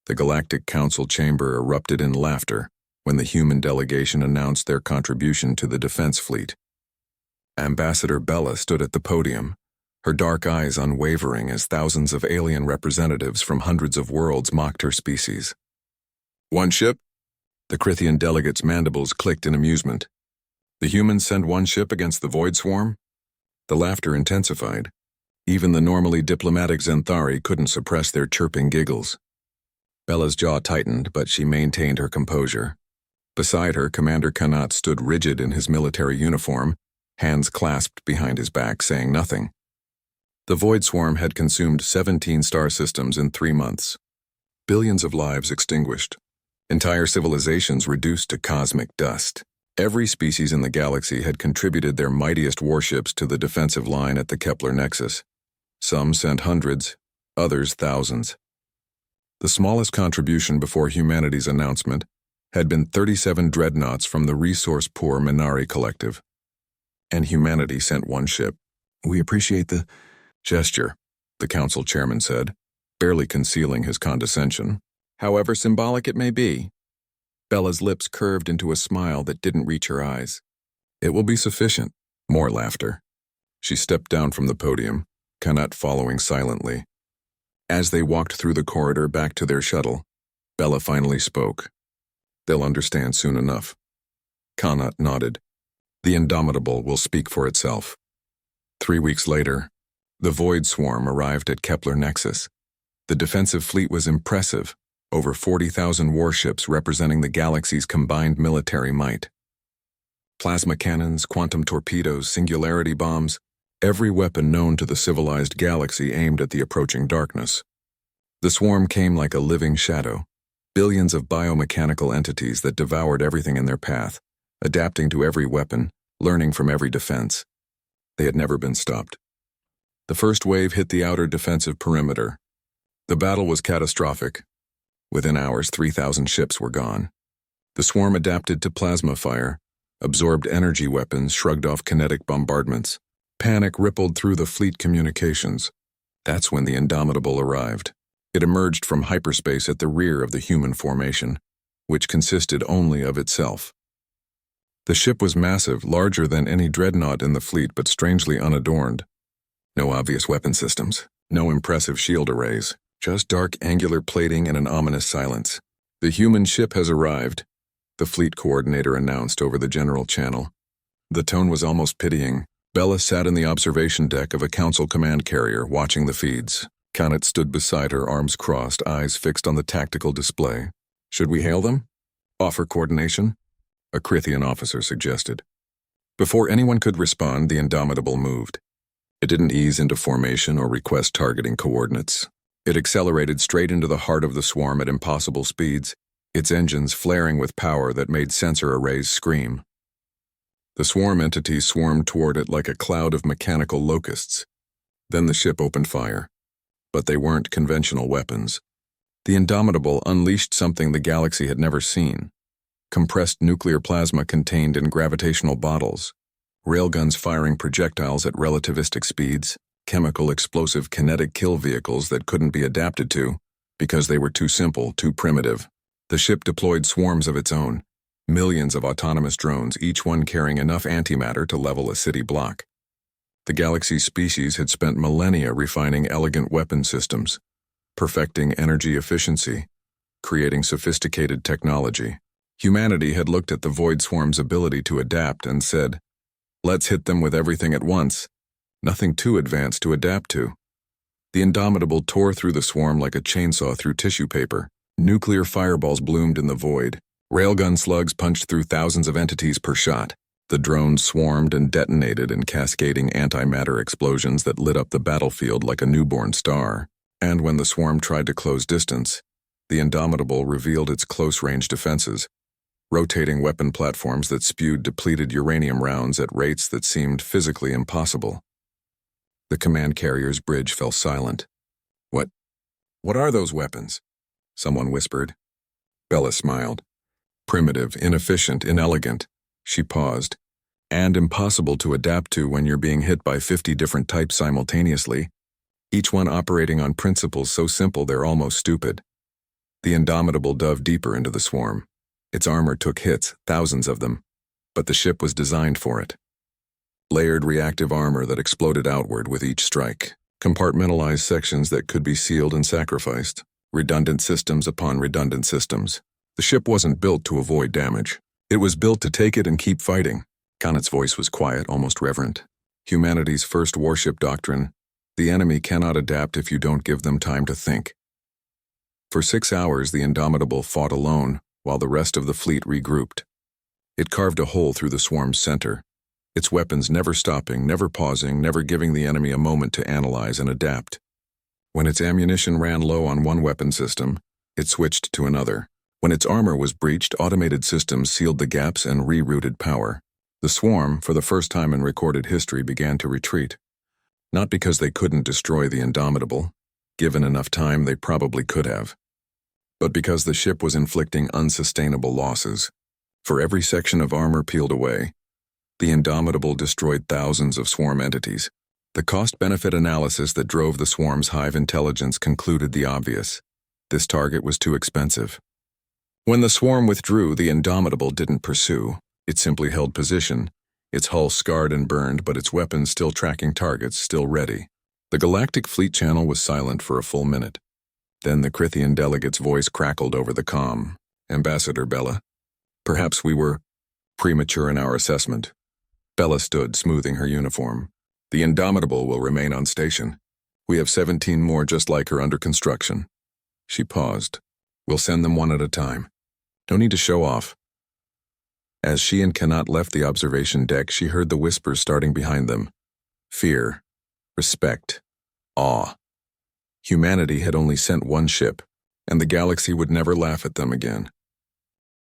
The Galactic Council chamber erupted in laughter when the human delegation announced their contribution to the defense fleet. Ambassador Bella stood at the podium, her dark eyes unwavering as thousands of alien representatives from hundreds of worlds mocked her species. One ship? The Crithian delegates' mandibles clicked in amusement. The humans send one ship against the Void Swarm? The laughter intensified. Even the normally diplomatic Zenthari couldn't suppress their chirping giggles. Bella's jaw tightened, but she maintained her composure. Beside her, Commander Kanat stood rigid in his military uniform, hands clasped behind his back, saying nothing. The Void Swarm had consumed 17 star systems in 3 months. Billions of lives extinguished. Entire civilizations reduced to cosmic dust. Every species in the galaxy had contributed their mightiest warships to the defensive line at the Kepler Nexus. Some sent hundreds, others thousands. The smallest contribution before humanity's announcement had been 37 dreadnoughts from the resource-poor Minari Collective. And humanity sent one ship. "We appreciate the gesture," the council chairman said, barely concealing his condescension. "However symbolic it may be." Bella's lips curved into a smile that didn't reach her eyes. "It will be sufficient." More laughter. She stepped down from the podium, Kanat following silently. As they walked through the corridor back to their shuttle, Bella finally spoke. "They'll understand soon enough." Kanat nodded. "The Indomitable will speak for itself." 3 weeks later, the Void Swarm arrived at Kepler Nexus. The defensive fleet was impressive, over 40,000 warships representing the galaxy's combined military might. Plasma cannons, quantum torpedoes, singularity bombs, every weapon known to the civilized galaxy aimed at the approaching darkness. The swarm came like a living shadow, billions of biomechanical entities that devoured everything in their path, adapting to every weapon, learning from every defense. They had never been stopped. The first wave hit the outer defensive perimeter. The battle was catastrophic. Within hours, 3,000 ships were gone. The swarm adapted to plasma fire, absorbed energy weapons, shrugged off kinetic bombardments. Panic rippled through the fleet communications. That's when the Indomitable arrived. It emerged from hyperspace at the rear of the human formation, which consisted only of itself. The ship was massive, larger than any dreadnought in the fleet, but strangely unadorned. No obvious weapon systems, no impressive shield arrays, just dark angular plating and an ominous silence. "The human ship has arrived," the fleet coordinator announced over the general channel. The tone was almost pitying. Bella sat in the observation deck of a council command carrier, watching the feeds. Kanat stood beside her, arms crossed, eyes fixed on the tactical display. "Should we hail them? Offer coordination?" a Crithian officer suggested. Before anyone could respond, the Indomitable moved. It didn't ease into formation or request targeting coordinates. It accelerated straight into the heart of the swarm at impossible speeds, its engines flaring with power that made sensor arrays scream. The swarm entities swarmed toward it like a cloud of mechanical locusts. Then the ship opened fire. But they weren't conventional weapons. The Indomitable unleashed something the galaxy had never seen. Compressed nuclear plasma contained in gravitational bottles, railguns firing projectiles at relativistic speeds, chemical explosive kinetic kill vehicles that couldn't be adapted to because they were too simple, too primitive. The ship deployed swarms of its own. Millions of autonomous drones, each one carrying enough antimatter to level a city block. The galaxy's species had spent millennia refining elegant weapon systems, perfecting energy efficiency, creating sophisticated technology. Humanity had looked at the Void Swarm's ability to adapt and said, "Let's hit them with everything at once. Nothing too advanced to adapt to." The Indomitable tore through the swarm like a chainsaw through tissue paper. Nuclear fireballs bloomed in the void. Railgun slugs punched through thousands of entities per shot. The drones swarmed and detonated in cascading antimatter explosions that lit up the battlefield like a newborn star. And when the swarm tried to close distance, the Indomitable revealed its close-range defenses, rotating weapon platforms that spewed depleted uranium rounds at rates that seemed physically impossible. The command carrier's bridge fell silent. What are those weapons?" someone whispered. Bella smiled. "Primitive, inefficient, inelegant." She paused. "And impossible to adapt to when you're being hit by 50 different types simultaneously, each one operating on principles so simple they're almost stupid." The Indomitable dove deeper into the swarm. Its armor took hits, thousands of them, but the ship was designed for it. Layered reactive armor that exploded outward with each strike. Compartmentalized sections that could be sealed and sacrificed. Redundant systems upon redundant systems. The ship wasn't built to avoid damage. It was built to take it and keep fighting. Connet's voice was quiet, almost reverent. Humanity's first warship doctrine: the enemy cannot adapt if you don't give them time to think. For 6 hours, the Indomitable fought alone, while the rest of the fleet regrouped. It carved a hole through the swarm's center, its weapons never stopping, never pausing, never giving the enemy a moment to analyze and adapt. When its ammunition ran low on one weapon system, it switched to another. When its armor was breached, automated systems sealed the gaps and rerouted power. The swarm, for the first time in recorded history, began to retreat. Not because they couldn't destroy the Indomitable. Given enough time, they probably could have. But because the ship was inflicting unsustainable losses. For every section of armor peeled away, the Indomitable destroyed thousands of swarm entities. The cost-benefit analysis that drove the swarm's hive intelligence concluded the obvious. This target was too expensive. When the swarm withdrew, the Indomitable didn't pursue. It simply held position, its hull scarred and burned, but its weapons still tracking targets, still ready. The Galactic Fleet Channel was silent for a full minute. Then the Crithian delegate's voice crackled over the comm. "Ambassador Bella, perhaps we were premature in our assessment." Bella stood, smoothing her uniform. "The Indomitable will remain on station. We have 17 more just like her under construction." She paused. "We'll send them one at a time. No need to show off." As she and Cannot left the observation deck, she heard the whispers starting behind them. Fear, respect, awe. Humanity had only sent one ship, and the galaxy would never laugh at them again.